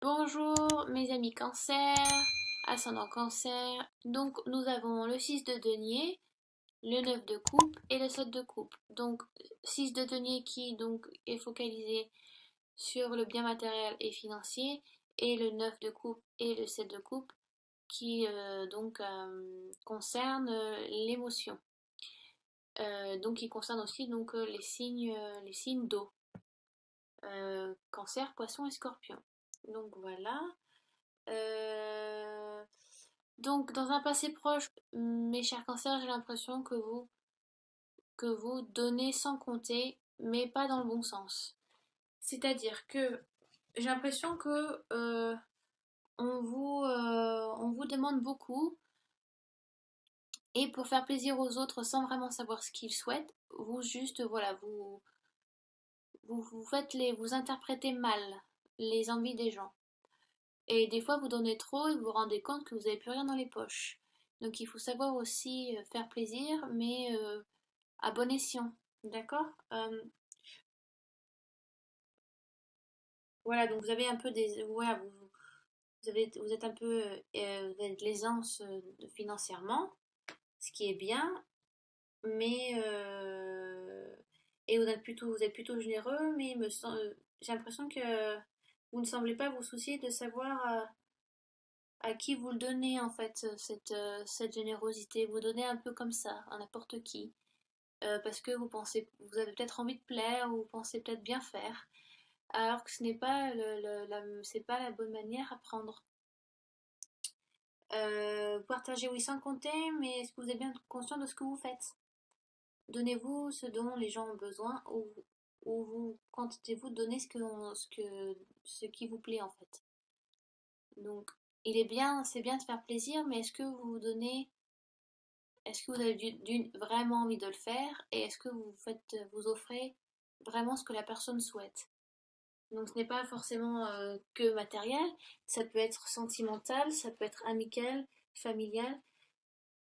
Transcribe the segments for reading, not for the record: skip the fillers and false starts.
Bonjour mes amis cancer, ascendant cancer. Donc nous avons le 6 de denier, le 9 de coupe et le 7 de coupe. Donc 6 de denier qui donc est focalisé sur le bien matériel et financier et le 9 de coupe et le 7 de coupe qui concerne l'émotion. Donc qui concerne aussi les signes d'eau. Cancer, poisson et scorpion. Donc voilà. Euh, donc, dans un passé proche, mes chers cancers, j'ai l'impression que vous donnez sans compter, mais pas dans le bon sens. C'est-à-dire que j'ai l'impression que on vous demande beaucoup, et pour faire plaisir aux autres sans vraiment savoir ce qu'ils souhaitent, vous juste, voilà, vous interprétez mal les envies des gens. Et des fois, vous donnez trop et vous vous rendez compte que vous n'avez plus rien dans les poches. Donc il faut savoir aussi faire plaisir, mais à bon escient. D'accord. Voilà, donc vous avez un peu des. Voilà, vous êtes un peu. Vous avez de l'aisance financièrement, ce qui est bien, mais. Et vous êtes plutôt généreux, mais j'ai l'impression que vous ne semblez pas vous soucier de savoir à qui vous le donnez en fait, cette générosité. Vous donnez un peu comme ça, à n'importe qui. Parce que vous avez peut-être envie de plaire ou vous pensez peut-être bien faire, alors que ce n'est pas c'est pas la bonne manière à prendre. Partagez oui sans compter, mais est-ce que vous êtes bien conscient de ce que vous faites? Donnez-vous ce dont les gens ont besoin, ou vous contentez-vous de donner ce qui vous plaît en fait. Donc, c'est bien de faire plaisir, mais est-ce que vous avez vraiment envie de le faire, et est-ce que vous offrez vraiment ce que la personne souhaite? Donc ce n'est pas forcément que matériel, ça peut être sentimental, ça peut être amical, familial.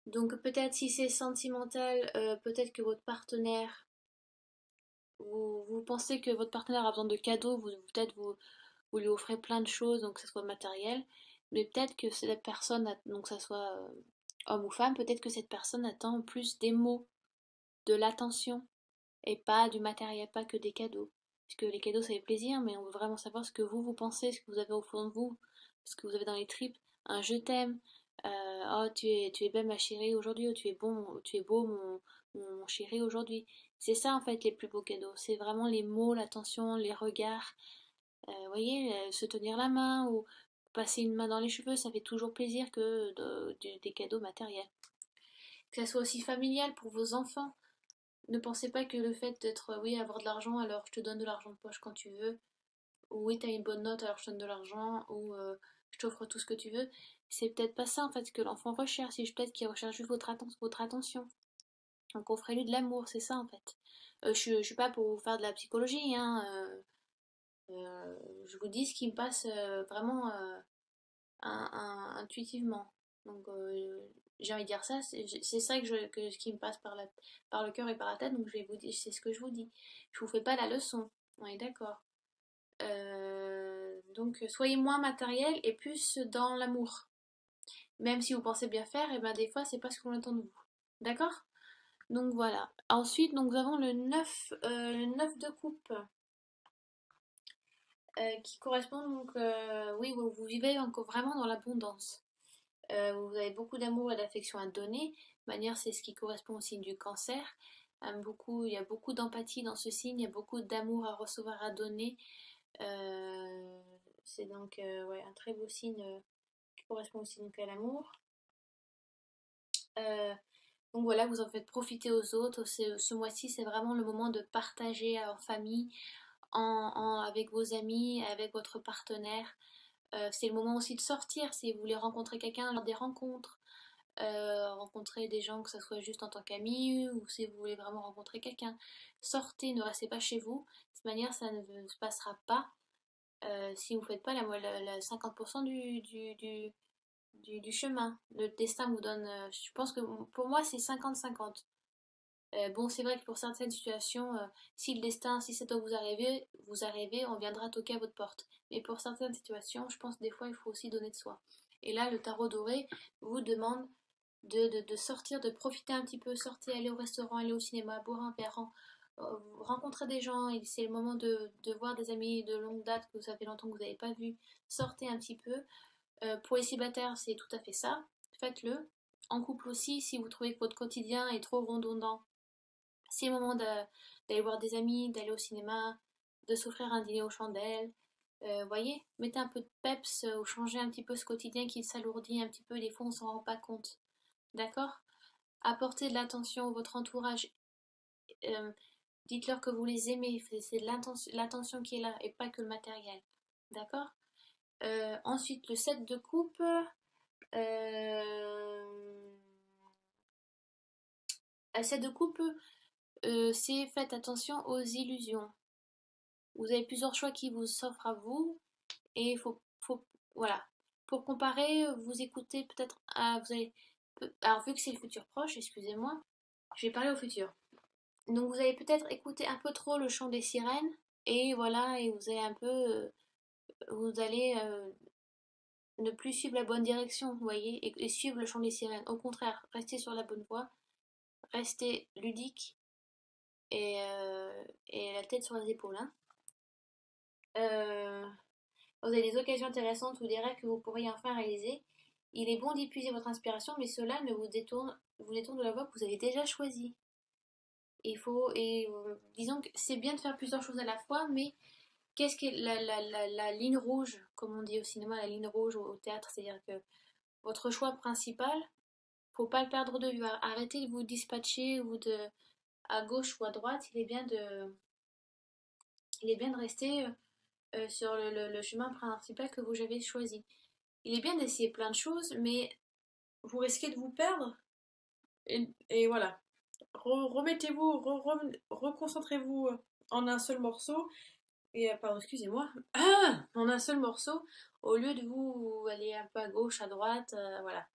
Donc peut-être si c'est sentimental, peut-être que votre partenaire, vous pensez que votre partenaire a besoin de cadeaux, vous lui offrez plein de choses, donc que ce soit matériel, mais peut-être que cette personne, donc que ce soit homme ou femme, peut-être que cette personne attend plus des mots, de l'attention, et pas du matériel, pas que des cadeaux. Parce que les cadeaux, ça fait plaisir, mais on veut vraiment savoir ce que vous pensez, ce que vous avez au fond de vous, ce que vous avez dans les tripes. Un je t'aime, oh tu es belle ma chérie aujourd'hui, oh tu es beau mon chéri aujourd'hui. C'est ça en fait les plus beaux cadeaux. C'est vraiment les mots, l'attention, les regards. Vous voyez, se tenir la main ou passer une main dans les cheveux, ça fait toujours plaisir que des cadeaux matériels. Que ça soit aussi familial pour vos enfants. Ne pensez pas que le fait d'être, oui, avoir de l'argent, alors je te donne de l'argent de poche quand tu veux, ou oui, t'as une bonne note, alors je te donne de l'argent, ou je t'offre tout ce que tu veux. C'est peut-être pas ça en fait que l'enfant recherche, c'est peut-être qu'il recherche juste votre attention. Donc offrez-lui de l'amour, c'est ça en fait. Je suis pas pour vous faire de la psychologie, hein. Je vous dis ce qui me passe vraiment intuitivement. Donc j'ai envie de dire ça, c'est ça qui me passe par le cœur et par la tête, donc je vais vous dire, c'est ce que je vous dis. Je vous fais pas la leçon, on est d'accord. Donc soyez moins matériel et plus dans l'amour. Même si vous pensez bien faire, et ben des fois c'est pas ce qu'on attend de vous. D'accord? Donc voilà. Ensuite, donc, nous avons le 9 de coupe, qui correspond donc, oui, vous vivez encore vraiment dans l'abondance. Vous avez beaucoup d'amour et d'affection à donner. De manière, c'est ce qui correspond au signe du cancer. Il y a beaucoup d'empathie dans ce signe, il y a beaucoup d'amour à recevoir, à donner. Euh, c'est donc ouais, un très beau signe qui correspond au signe à l'amour. Euh, donc voilà, vous en faites profiter aux autres. Ce mois-ci, c'est vraiment le moment de partager en famille, avec vos amis, avec votre partenaire. C'est le moment aussi de sortir si vous voulez rencontrer quelqu'un lors des rencontres. Rencontrer des gens, que ce soit juste en tant qu'ami ou si vous voulez vraiment rencontrer quelqu'un. Sortez, ne restez pas chez vous. De toute manière, ça ne se passera pas si vous ne faites pas la 50% du chemin. Le destin vous donne. Je pense que pour moi, c'est 50-50. Bon, c'est vrai que pour certaines situations, si le destin, si ça doit vous arriver, on viendra toquer à votre porte. Mais pour certaines situations, je pense que des fois, il faut aussi donner de soi. Et là, le tarot doré vous demande de sortir, de profiter un petit peu, sortir, aller au restaurant, aller au cinéma, boire un verre, rencontrer des gens. Et c'est le moment de voir des amis de longue date que ça fait longtemps que vous n'avez pas vu. Sortez un petit peu. Pour les célibataires, c'est tout à fait ça. Faites-le. En couple aussi, si vous trouvez que votre quotidien est trop redondant, c'est le moment d'aller voir des amis, d'aller au cinéma, de s'offrir un dîner aux chandelles. Voyez, mettez un peu de peps ou changez un petit peu ce quotidien qui s'alourdit un petit peu, des fois on s'en rend pas compte. D'accord? Apportez de l'attention à votre entourage. Euh, Dites-leur que vous les aimez, c'est l'attention qui est là et pas que le matériel. D'accord? Ensuite, le set de coupe. Le set de coupe, c'est faites attention aux illusions. Vous avez plusieurs choix qui vous s'offrent à vous et voilà. Pour comparer, vous écoutez peut-être, alors vu que c'est le futur proche, excusez-moi, je vais parler au futur. Donc vous allez peut-être écouter un peu trop le chant des sirènes et voilà, et vous allez vous allez ne plus suivre la bonne direction, vous voyez, et suivre le chant des sirènes. Au contraire, restez sur la bonne voie, restez ludique et la tête sur les épaules, hein. Euh, Vous avez des occasions intéressantes ou des rêves que vous pourriez enfin réaliser. Il est bon d'épuiser votre inspiration, mais cela ne vous détourne de la voie que vous avez déjà choisie. Disons que c'est bien de faire plusieurs choses à la fois, mais qu'est-ce que la ligne rouge, comme on dit au cinéma, la ligne rouge au théâtre, c'est-à-dire que votre choix principal, faut pas le perdre de vue. Arrêtez de vous dispatcher ou de à gauche ou à droite. Il est bien de rester sur le chemin principal que vous avez choisi. Il est bien d'essayer plein de choses, mais vous risquez de vous perdre. Et voilà. Remettez-vous, reconcentrez-vous en un seul morceau. Et pardon, excusez-moi. En un seul morceau, au lieu de vous aller un peu à gauche, à droite, voilà.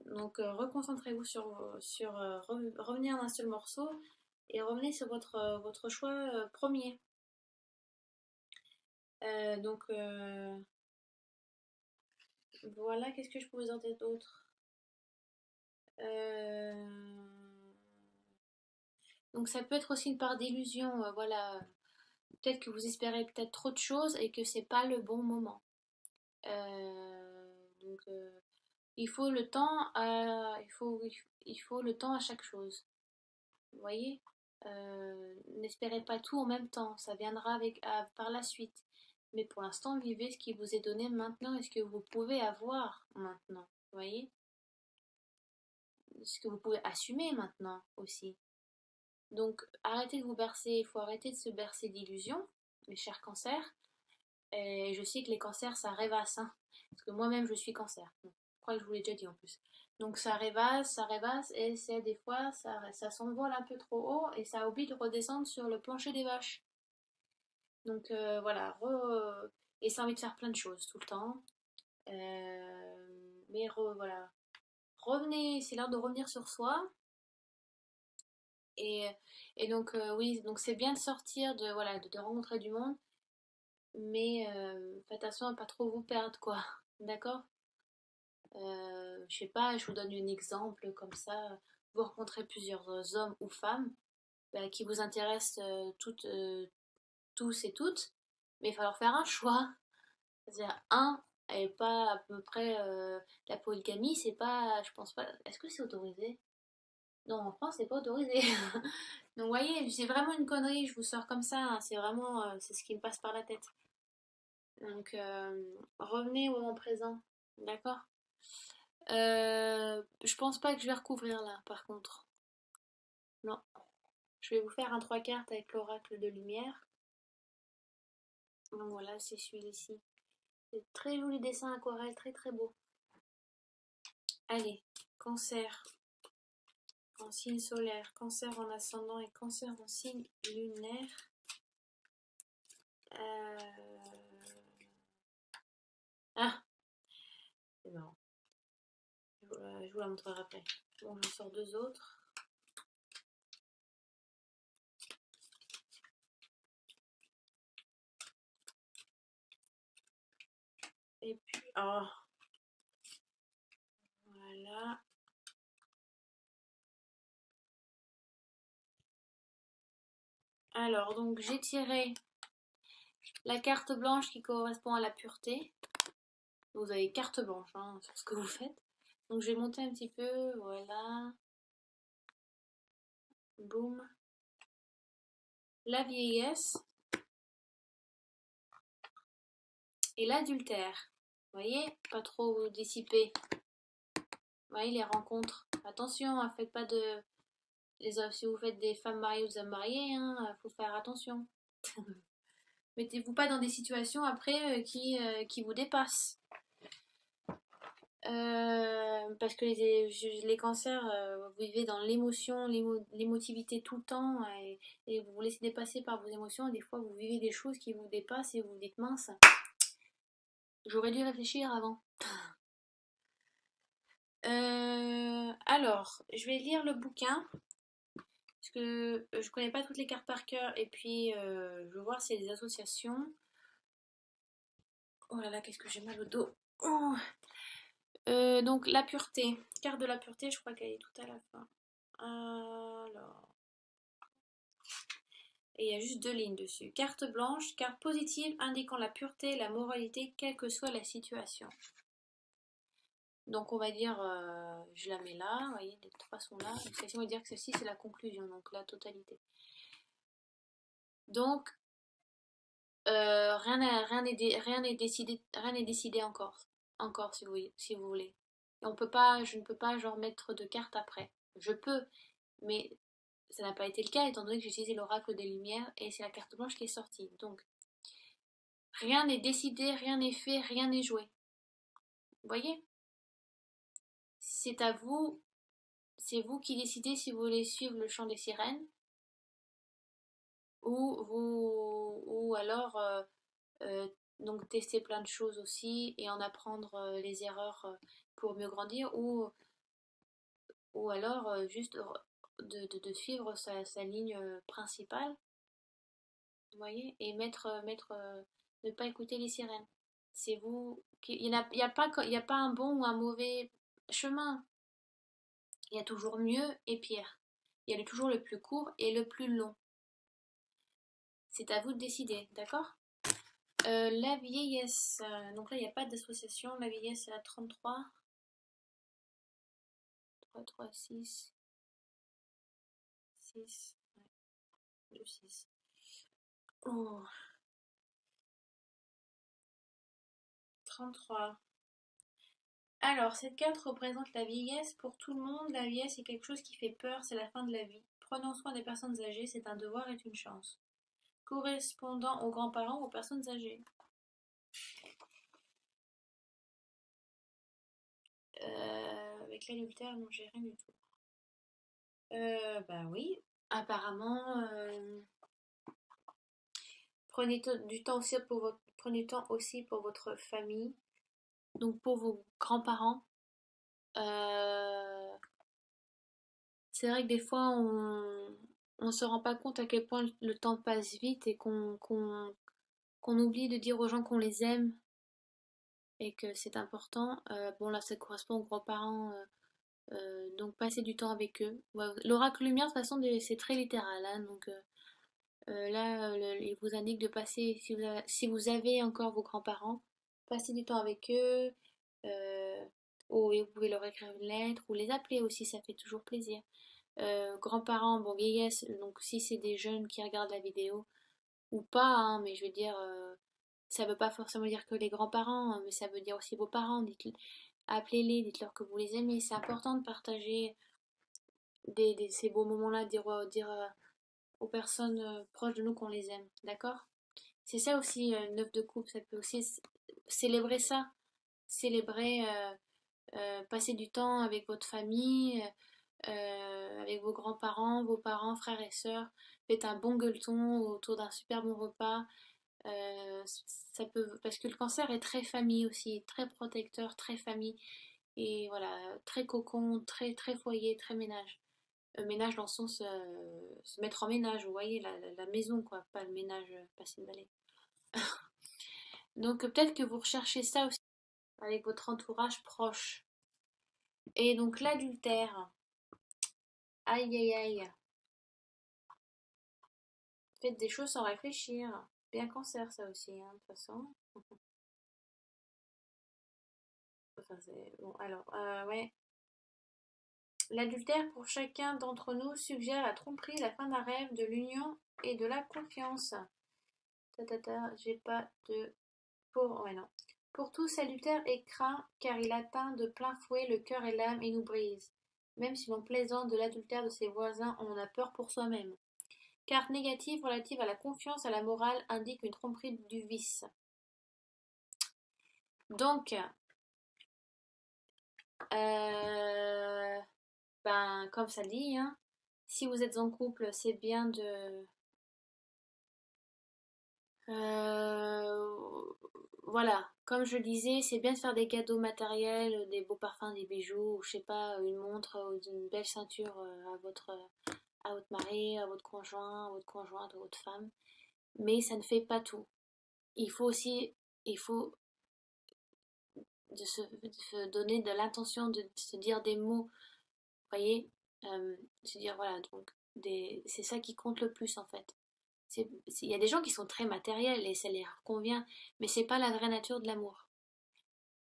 Donc reconcentrez-vous revenez en un seul morceau et revenez sur votre choix premier. Donc voilà, qu'est-ce que je peux vous en dire d'autre? Euh, Donc ça peut être aussi une part d'illusion, voilà. Peut-être que vous espérez peut-être trop de choses et que c'est pas le bon moment. Donc il faut le temps il faut le temps à chaque chose. Vous voyez? N'espérez pas tout en même temps, ça viendra par la suite. Mais pour l'instant, vivez ce qui vous est donné maintenant et ce que vous pouvez avoir maintenant. Vous voyez? Ce que vous pouvez assumer maintenant aussi. Donc arrêtez de vous bercer, il faut arrêter de se bercer d'illusions, mes chers cancers. Et je sais que les cancers, ça rêvasse, hein, parce que moi-même je suis cancer. Je crois que je vous l'ai déjà dit en plus. Donc ça rêvasse, et c'est des fois, ça s'envole un peu trop haut, et ça oublie de redescendre sur le plancher des vaches. Donc voilà, et ça a envie de faire plein de choses tout le temps. Voilà. Revenez, c'est l'heure de revenir sur soi. Et, et donc oui, donc c'est bien de sortir, voilà, de rencontrer du monde, mais faites attention à pas trop vous perdre, quoi. D'accord? Je sais pas, je vous donne un exemple comme ça. Vous rencontrez plusieurs hommes ou femmes qui vous intéressent tous et toutes, mais il va falloir faire un choix. C'est-à-dire un et pas à peu près la polygamie, c'est pas, je pense pas. Est-ce que c'est autorisé? Non, en France, c'est pas autorisé. Donc, vous voyez, c'est vraiment une connerie, je vous sors comme ça, hein, c'est vraiment, c'est ce qui me passe par la tête. Donc, revenez au moment présent, d'accord? Je pense pas que je vais recouvrir là, par contre. Non. Je vais vous faire un 3 cartes avec l'oracle de lumière. Donc voilà, c'est celui-ci. C'est très joli dessin aquarelle, très très beau. Allez, cancer en signe solaire, cancer en ascendant et cancer en signe lunaire. Euh... Ah, c'est marrant. Je vous la montrerai après. Bon, j'en sors deux autres. Et puis, oh, voilà. Alors, donc j'ai tiré la carte blanche qui correspond à la pureté. Vous avez carte blanche hein, sur ce que vous faites. Donc je vais monter un petit peu, voilà. Boum. La vieillesse et l'adultère. Vous voyez, pas trop vous dissiper. Vous voyez les rencontres. Attention, hein, faites pas de. Si vous faites des femmes mariées ou des hommes mariés, hein, faut faire attention. Mettez-vous pas dans des situations après qui vous dépassent. Parce que les cancers, vous vivez dans l'émotion, l'émotivité tout le temps et vous vous laissez dépasser par vos émotions. Et des fois, vous vivez des choses qui vous dépassent et vous vous dites mince, j'aurais dû réfléchir avant. Alors, je vais lire le bouquin parce que je connais pas toutes les cartes par cœur et puis je vais voir s'il y a des associations. Oh là là, qu'est-ce que j'ai mal au dos. Oh. Donc la pureté, carte de la pureté, je crois qu'elle est tout à la fin. Alors, et il y a juste deux lignes dessus. Carte blanche, carte positive indiquant la pureté, la moralité, quelle que soit la situation. Donc on va dire, je la mets là, vous voyez, de toute façon là. Donc celle-ci, on va dire que celle-ci c'est la conclusion, donc la totalité. Donc rien n'est décidé encore si vous voulez. Et je ne peux pas genre mettre de carte après. Je peux, mais ça n'a pas été le cas étant donné que j'ai utilisé l'oracle des Lumières et c'est la carte blanche qui est sortie. Donc rien n'est décidé, rien n'est fait, rien n'est joué. Vous voyez? C'est à vous, c'est vous qui décidez si vous voulez suivre le chant des sirènes ou alors euh, donc tester plein de choses aussi et en apprendre les erreurs pour mieux grandir ou alors juste de suivre sa ligne principale, vous voyez, et ne pas écouter les sirènes. C'est vous qui, il y a pas un bon ou un mauvais chemin. Il y a toujours mieux et pire. Il y a toujours le plus court et le plus long. C'est à vous de décider, d'accord? La vieillesse. Donc là, il n'y a pas d'association. La vieillesse, c'est à 33. 3, 3, 6. 6. Ouais, 2, 6. Oh, 33. Alors, cette carte représente la vieillesse pour tout le monde. La vieillesse est quelque chose qui fait peur, c'est la fin de la vie. Prenons soin des personnes âgées, c'est un devoir et une chance. Correspondant aux grands-parents ou aux personnes âgées. Avec l'adultère, non, j'ai rien du tout. Bah oui, apparemment, prenez du temps aussi pour votre famille, donc pour vos grands-parents. Euh, c'est vrai que des fois, on se rend pas compte à quel point le temps passe vite et qu'on oublie de dire aux gens qu'on les aime et que c'est important. Bon, là, ça correspond aux grands-parents, donc passez du temps avec eux. Ouais, l'oracle lumière, de toute façon, c'est très littéral, hein, donc là, il vous indique de passer, si vous avez encore vos grands-parents, passez du temps avec eux, euh, ou et vous pouvez leur écrire une lettre, ou les appeler aussi, ça fait toujours plaisir. Grands-parents, bon, vieillesse, donc si c'est des jeunes qui regardent la vidéo, ou pas, hein, mais je veux dire, ça veut pas forcément dire que les grands-parents, hein, mais ça veut dire aussi vos parents, appelez-les, dites-leur que vous les aimez, c'est important de partager ces beaux moments-là, dire aux personnes proches de nous qu'on les aime, d'accord? C'est ça aussi, neuf de coupe, ça peut aussi célébrer ça, célébrer, passer du temps avec votre famille, avec vos grands-parents, vos parents, frères et sœurs, faites un bon gueuleton autour d'un super bon repas, ça peut, parce que le cancer est très famille aussi, très protecteur, très famille, et voilà, très cocon, très, très foyer, très ménage. Ménage dans le sens se mettre en ménage, vous voyez, la maison, quoi, pas le ménage, passer une balai. Donc peut-être que vous recherchez ça aussi. avec votre entourage proche. Et donc l'adultère, aïe aïe aïe, faites des choses sans réfléchir. Bien cancer ça aussi, hein, de toute façon. Enfin, bon, alors, ouais. L'adultère pour chacun d'entre nous suggère la tromperie, la fin d'un rêve, de l'union et de la confiance. J'ai pas de... Pour... Ouais, non. Pour tous, salutaire est craint, car il atteint de plein fouet le cœur et l'âme et nous brise. Même si l'on plaisante de l'adultère de ses voisins, on en a peur pour soi-même. Carte négative relative à la confiance, à la morale, indique une tromperie du vice. Donc, ben, comme ça dit, hein, si vous êtes en couple, c'est bien de... voilà, comme je disais, c'est bien de faire des cadeaux matériels, des beaux parfums, des bijoux, ou je sais pas, une montre ou une belle ceinture à votre mari, à votre conjoint, à votre conjointe, à votre femme. Mais ça ne fait pas tout. Il faut aussi, il faut de se donner de l'intention de se dire des mots, voyez, se dire voilà, donc c'est ça qui compte le plus en fait. Il y a des gens qui sont très matériels et ça leur convient, mais c'est pas la vraie nature de l'amour.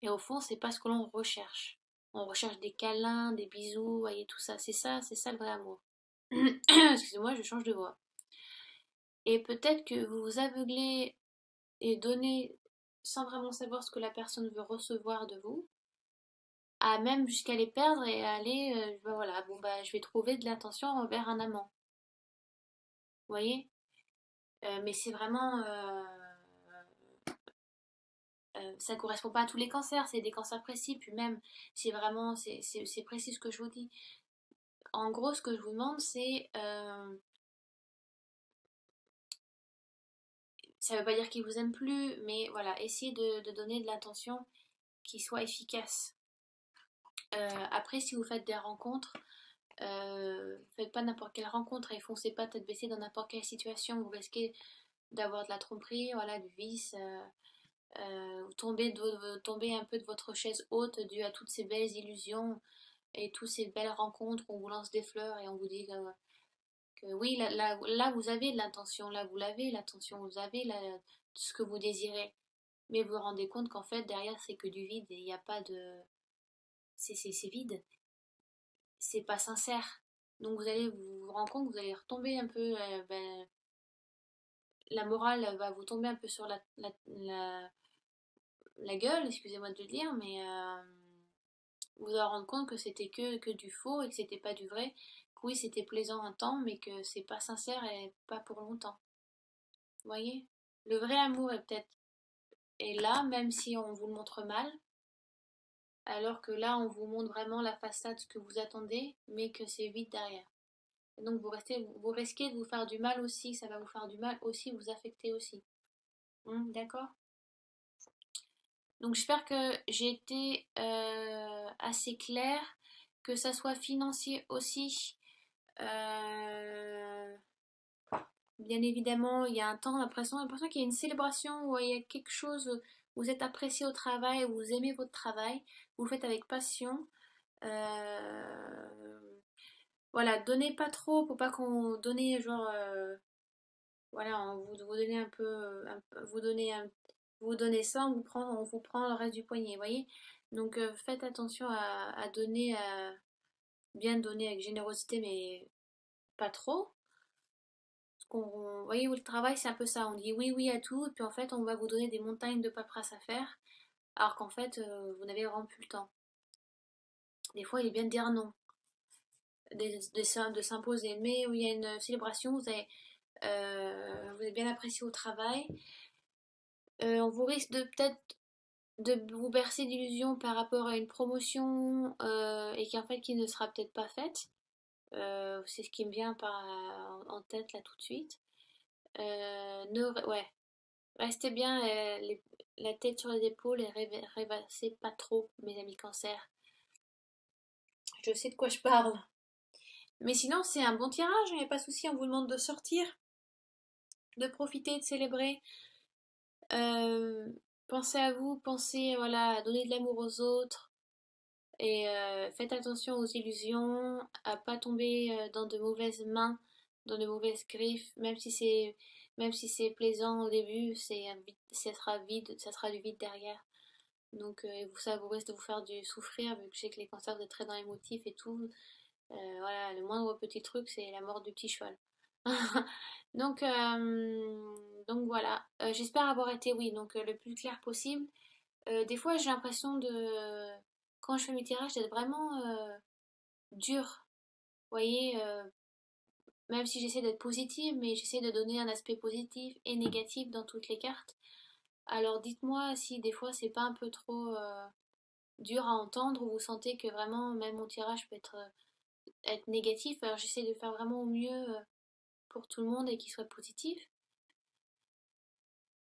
Et au fond, c'est pas ce que l'on recherche. On recherche des câlins, des bisous, voyez tout ça. C'est ça le vrai amour. Excusez-moi, je change de voix. Et peut-être que vous vous aveuglez et donnez sans vraiment savoir ce que la personne veut recevoir de vous, à même jusqu'à les perdre et à aller, ben voilà, bon bah je vais trouver de l'attention envers un amant. Vous voyez. Mais c'est vraiment, ça correspond pas à tous les cancers, c'est des cancers précis, puis même, c'est vraiment, c'est précis ce que je vous dis. En gros, ce que je vous demande, c'est, ça veut pas dire qu'il vous aime plus, mais voilà, essayez de donner de l'attention qui soit efficace. Après, si vous faites des rencontres, faites pas n'importe quelle rencontre et foncez pas tête baissée dans n'importe quelle situation. Vous risquez d'avoir de la tromperie, voilà, du vice. Vous tombez un peu de votre chaise haute dû à toutes ces belles illusions et toutes ces belles rencontres où on vous lance des fleurs et on vous dit que oui, là, vous avez de l'intention, là vous l'avez, l'attention, vous avez ce que vous désirez. Mais vous vous rendez compte qu'en fait, derrière, c'est que du vide et il n'y a pas de. C'est vide, c'est pas sincère. Donc vous allez vous rendre compte que vous allez retomber un peu. Ben, la morale va vous tomber un peu sur la gueule, excusez-moi de le dire, mais vous allez rendre compte que c'était que du faux et que c'était pas du vrai. Que oui, c'était plaisant un temps, mais que c'est pas sincère et pas pour longtemps. Vous voyez? Le vrai amour est peut-être est là, même si on vous le montre mal, alors que là, on vous montre vraiment la façade, ce que vous attendez, mais que c'est vide derrière. Et donc vous risquez de vous faire du mal aussi, ça va vous faire du mal aussi, vous affecter aussi. D'accord? Donc j'espère que j'ai été assez claire, que ça soit financier aussi. Euh, Bien évidemment, il y a un temps, l'impression qu'il y a une célébration où il y a quelque chose, vous êtes apprécié au travail, vous aimez votre travail, vous le faites avec passion. Euh, voilà, donnez pas trop, pour pas qu'on donne genre, voilà, vous donnez un peu, vous donnez ça, on vous prend le reste du poignet, vous voyez. Donc faites attention à donner, bien donner avec générosité, mais pas trop. Vous voyez, le travail, c'est un peu ça. On dit oui, oui à tout, et puis en fait, on va vous donner des montagnes de paperasse à faire, alors qu'en fait, vous n'avez vraiment plus le temps. Des fois, il est bien de dire non, de s'imposer. Mais où il y a une célébration, vous êtes bien apprécié au travail. On vous risque de peut-être de vous bercer d'illusions par rapport à une promotion et qui en fait qui ne sera peut-être pas faite. C'est ce qui me vient en tête là tout de suite. Ouais, restez bien la tête sur les épaules et rêvassez pas trop, mes amis cancer. Je sais de quoi je parle. Mais sinon, c'est un bon tirage, il n'y a pas de souci, on vous demande de sortir, de profiter, de célébrer. Euh, Pensez à vous, pensez voilà, à donner de l'amour aux autres et faites attention aux illusions, à pas tomber dans de mauvaises mains, dans de mauvaises griffes, même si c'est plaisant au début, ça sera du vide derrière. Donc ça vous risque de vous faire du souffrir vu que je sais que les cancers vous êtes très dans l'émotif et tout. Voilà, le moindre petit truc, c'est la mort du petit cheval. donc, donc voilà, j'espère avoir été, oui, le plus clair possible. Des fois, j'ai l'impression quand je fais mes tirages, d'être vraiment dure. Vous voyez, même si j'essaie d'être positive, mais j'essaie de donner un aspect positif et négatif dans toutes les cartes. Alors dites-moi si des fois c'est pas un peu trop dur à entendre ou vous sentez que vraiment même mon tirage peut être négatif. Alors j'essaie de faire vraiment au mieux pour tout le monde et qu'il soit positif.